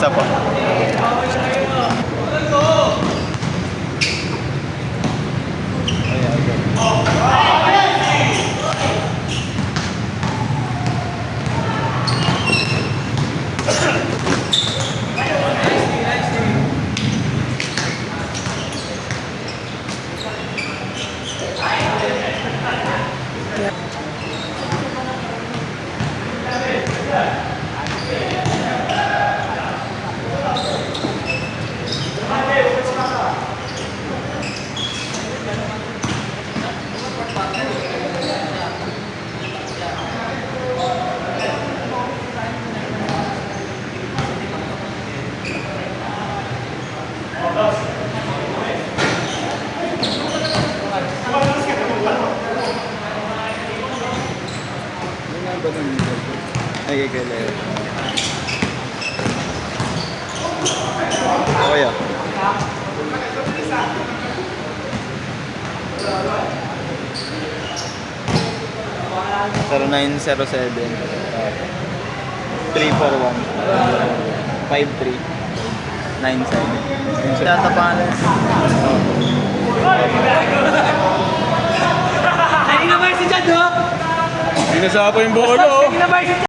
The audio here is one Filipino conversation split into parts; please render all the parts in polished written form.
Isa pa. Ay, kay Leo. Okay ah. Zero 907 341 53 97. Tatapanan. Ay, na ba si Chad, ho? Sinasapa yung bola, oh. Ay, na ba si Chad?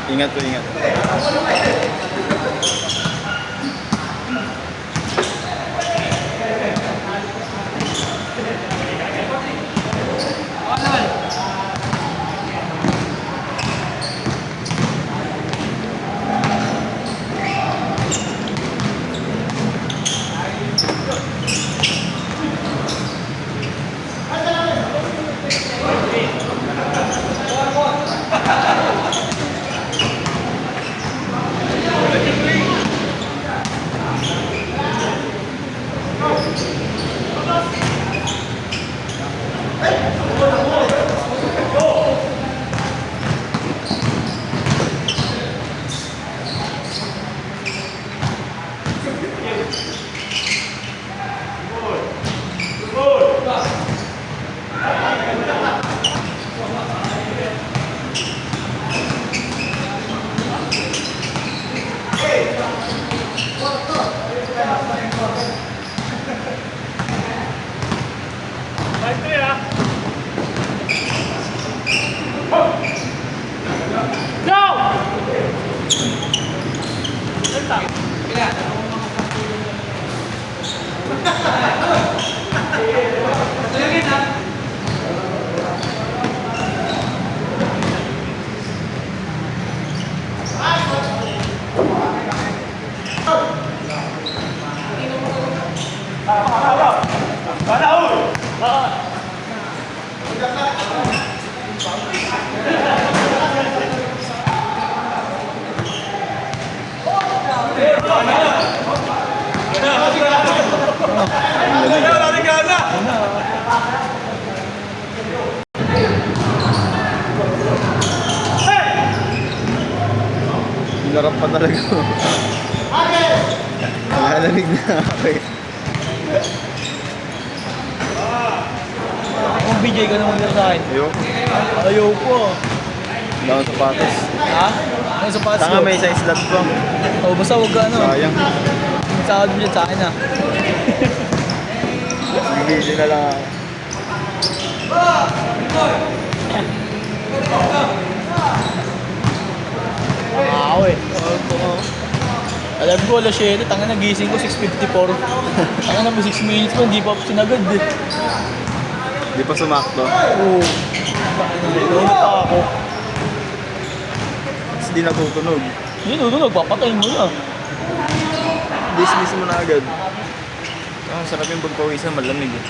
Ingat po, ingat. Larap pa talaga. Nalalamig na ako eh. Kung BJ ka naman sa akin. Ayaw po. Wala akong sapatos. Ha? Ano sapatos Tanga, may size slot pa. Oh, basta huwag ka ano. Sayang. Sahod mo dyan sa akin, ha? Bibili na lang ako. Ako eh. Alam ko, alas 7, tanga nagising ko 6:54. Tanga na po 6 minutes pa, hindi pa ako sinagad eh. Di pa sumakto. Oo. Nauna pa ako. Tapos di natutunog. Yun, nagpapatay mo na. Dismiss mo na agad. Ah, sarap yung pagpawisan, malamig eh.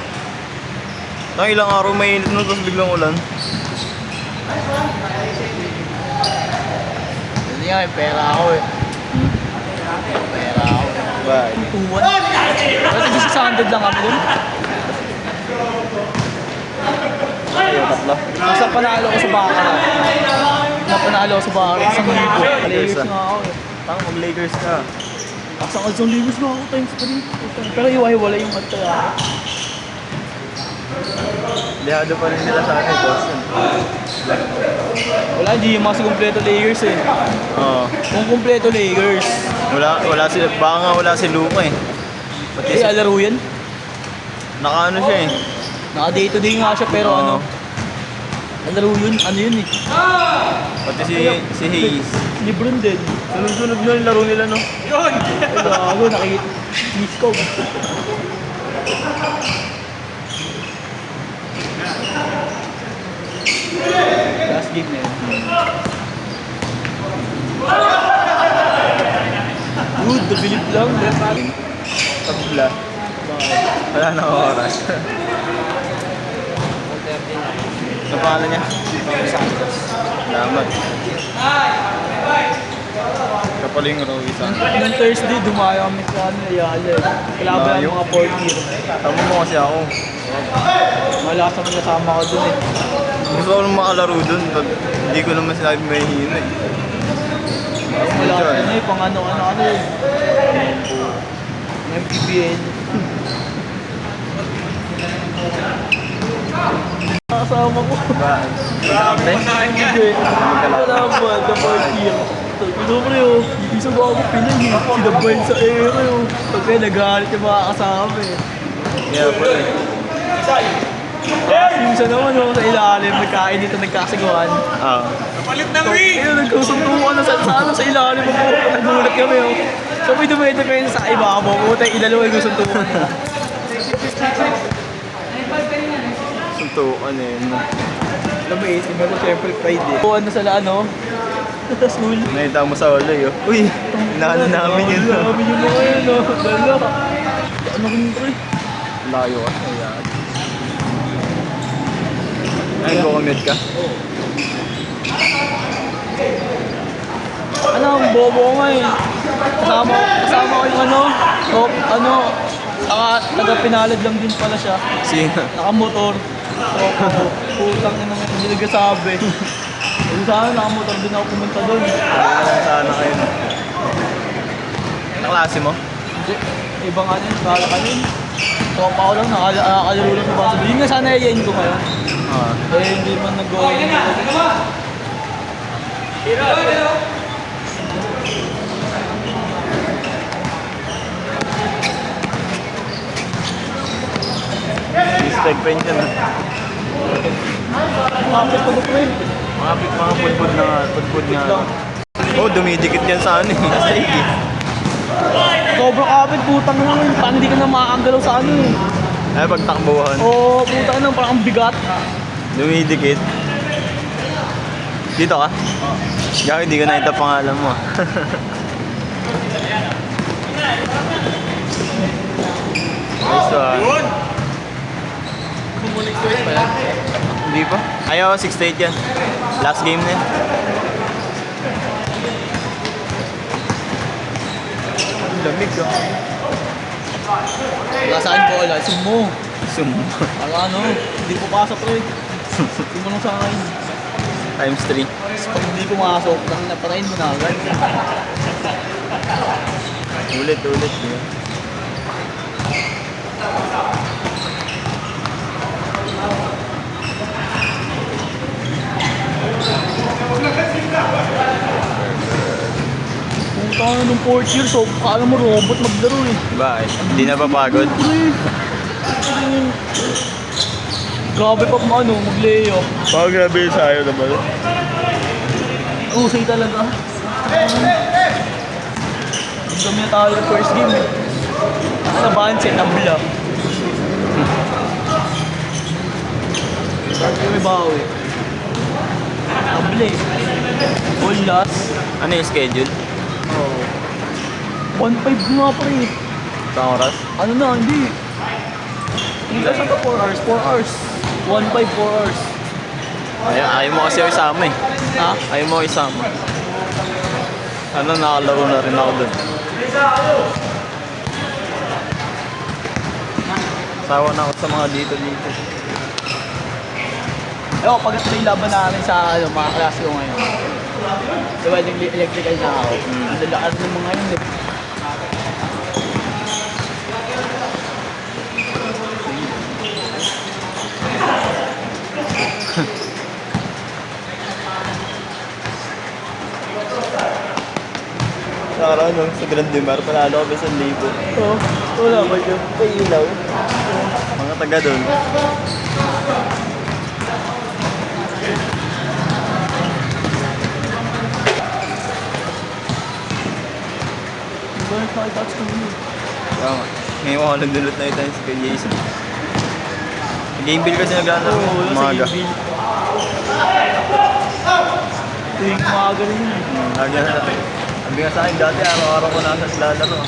Ilang araw may init no, tapos biglang ulan. Hindi nga, may pera ako eh. Pera ako. Bye. Tuwan. Kasi gusto 600 lang kami dun. Ayaw, tatlo. Basta panalo ko sa Baccarat. Napanalo ko sa Baccarat. Isang libo. Lakers nga ako eh. Tang, mag-Lakers ka. Isang libos na ako times 3. Pero iwahiwalay yung mataya. Lihado pa rin nila sa akin, Boston. Wala, hindi yung mga si kumpleto Lakers eh. Oo. Kung kumpleto Lakers. Wala si, baka nga wala si Luka eh. Pati Eh, alaro yan. naka-ano siya eh. Naka-day to day nga siya pero Oo. ano. Alaro yun, ano yun eh. Pati si Hayes. Lebron din. Sunod-sunod na yung laro nila no. Ay, gago, nakikita. Ko. Last game na yun. Good, nabilib lang. Tabla. Wala na oras. Ano pangalan niya? Santos. Salamat. Kapala yung Rowie Santos. Noong Thursday, dumayo kami sa ano, Ayala. Kalaban Malayo. ang mga fourth year. Tama mo kasi ako. Malasa mo nasama ko dun eh. Gusto ko nung makalaro dun. Hindi ko naman sinabi may hina eh. Malasa na eh, pang ano yun. MPBN. Kasama ko. Grabe. Hindi. Kalaban, the fourth year. Ito pre oh, isa ba ako pinag sinabayan sa ere oh. Pag kaya nagalit yung mga kasama eh. Kaya pala eh. Minsan naman oh, sa ilalim, nagkain dito, nagkasiguan. Ah. Palit na rin! Ayun, nagkasuntukan na sa ilalim ako. Nagulat kami oh. So may dumidepende sa ibabaw ko, tayo ilalo ay gusuntukan. Suntukan eh. Alam mo eh, iba ko syempre pride eh. O ano sa ano? Sa school. Nakita mo sa wala yun. Uy, inaano namin yun. Namin yung mga yun oh. Dala. Ano kung pre? Layo ka. Ayan. Ay, go-commute ka? Ano, ang bobo ko nga eh. Kasama ko yung taga-pinalad lang din pala siya. Sino? Nakamotor. Putang ina naman, hindi nagsasabi. Kung sana nakamotor din ako pumunta doon. Sana kayo. Naklase mo? Hindi, ibang ano yun, kala ka yun. Tropa ko lang, nakakalaro lang sa basketball. Yun nga sana yayain ko ngayon. Ah. Eh, hindi man nag-going. Respect pa yun dyan ah. Kapit ko pre. Mga pudpud nga. Oh, dumidikit yan sa ano eh. Sa stage eh. Sobrang kapit, putang naman. Paano hindi ka na makakagalaw sa ano eh. Ay, pagtakbuhan. Oo, putang naman, parang ang bigat. Dumidikit. Dito ka? Gawin, hindi ko nakita pangalan mo. Nice one. Kumulik ko yun pala. Hindi pa? Ayaw, 6-8 yan. Last game na yan. Ang lamig ah. Wala saan ko, wala. Sumo. Sumo. Ano, hindi po pasok pre. Sumo lang sa akin. Times 3. Pag hindi pumasok, napatayin mo na agad. Ulit. Diba? Puta na nung 4th year, so kala mo robot maglaro eh. Bakit? Hindi na papagod? Pre. Grabe pa mag-layoff. Baka grabe yung sayo naman. Usay talaga. Dami na tayo yung first game eh. Sa banse, tabla. May bawi. wala eh. All last. Ano yung schedule? Oo. 1.5 nga pre. Sa oras? Ano na, hindi. Hindi ka sa 4 hours, 4 hours. 1.5, 4 hours. Ayaw mo kasi isama eh. Ha? Ayaw mo isama. Ano, nakalaro na rin ako dun. Sawa na ako sa mga dito. Ewan, pag ito yung laban namin sa mga klase ko ngayon. Diba, yung electrical na ako. Ang lalaan ng mga yun eh. Nakaraw nung sa Grande Mar, panalo kami sa libo. Oo, wala ba yun? May ilaw. Mga taga doon. Diba, nakitouch ko yun. Tama. Ngayon ako nagdulot na ito sa kay Jason. Game bill kasi naglalaro. Oo, wala sa Umaga. game bill. Tuwing umaga rin yun eh. Lagi na natin. Sabi nga sa akin dati, araw-araw ko nasa naglalaro.